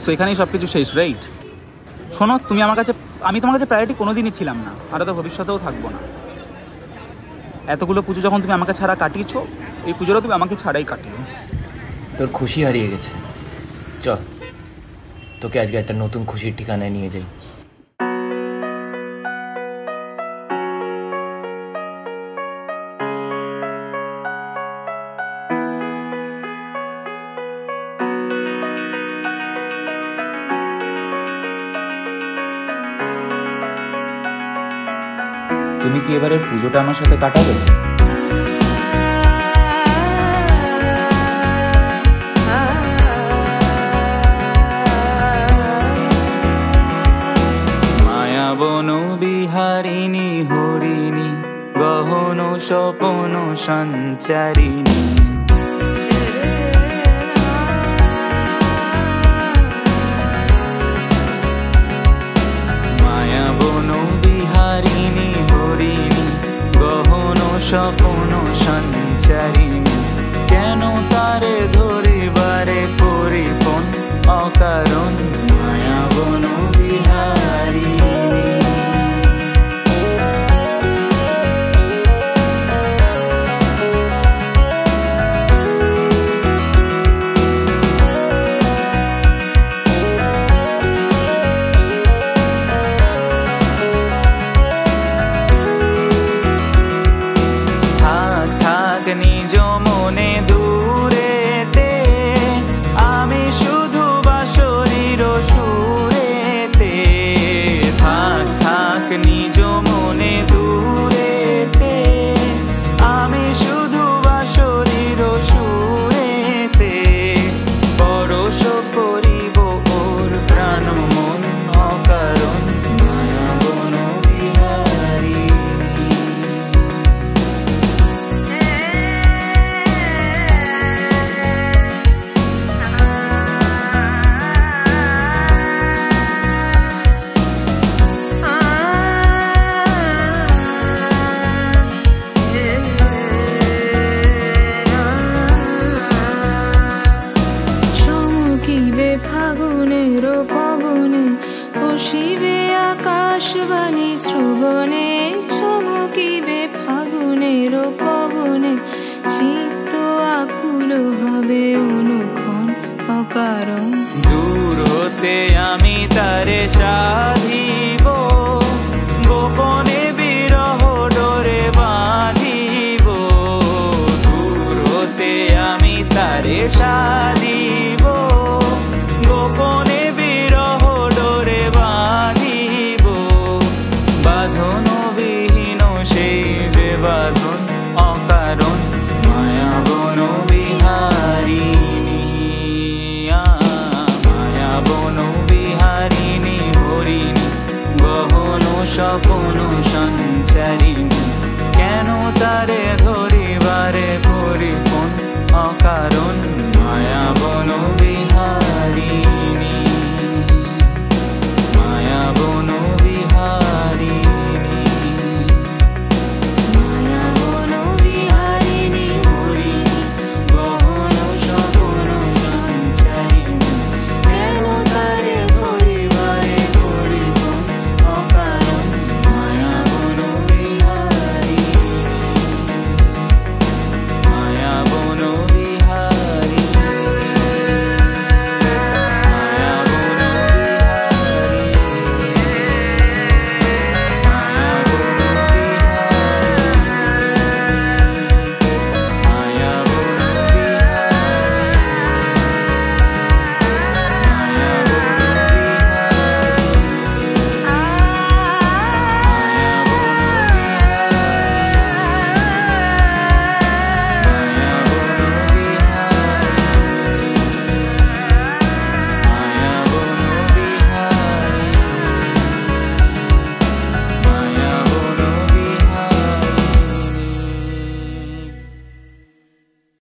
So এখানেই সব কিছু শেষ, রাইট? শোনো, আমি তোমার কাছে প্রায়োরিটি কোনোদিনই ছিলাম না, আর তো ভবিষ্যতেও থাকবো না। এতগুলো পুজো যখন তুমি আমাকে ছাড়া কাটিয়েছো, এই পুজোটা তুমি আমাকে ছাড়াই কাটিও। তোর খুশি হারিয়ে গেছে, চল তোকে আজকে একটা নতুন খুশির ঠিকানায় নিয়ে যাই। তুমি কি এবারের পুজোটা আমার সাথে কাটাবে? মায়াবন বিহারিণী হরিণী গহন স্বপন সঞ্চারিণী, মায়াবন বিহারিণী হরিণী গহন স্বপন সঞ্চারিণী, কেন তারে ধরিবারে করি ফোন অকারণ মায়াবন বিহারিণী। নিজ মনে দূরেতে আমি শুধু বাঁশরীর সুরেতে, থাক থাক নিজ মনে দূরেতে আমি শুধু বাঁশরীর সুরেতে, পরশ করিব ওর প্রাণ মন অকারণ মায়াবন বিহারী। ফাগুনের পবনে বসিবে আকাশবাণী শ্রবণে, চমকিবে ফাগুনের পবনে চিত্ত আকুল হবে অনুক্ষণ অকারণ। দূর হতে আমি তারে সাধিব, গোপনে বিরহ ডোরে বাঁধিব, দূর হতে আমি তারে সাধিব, গোপনে বিরহ ডোরে বাঁধিব, বাঁধন বিহীন সেই যে বাঁধন অকারণ মায়াবন বিহারিণী, মায়াবন বিহারিণী হরিণী গহন স্বপন সঞ্চারিণী, কেন তারে ধরিবারে করি ফোন অকারণ মায়াবন।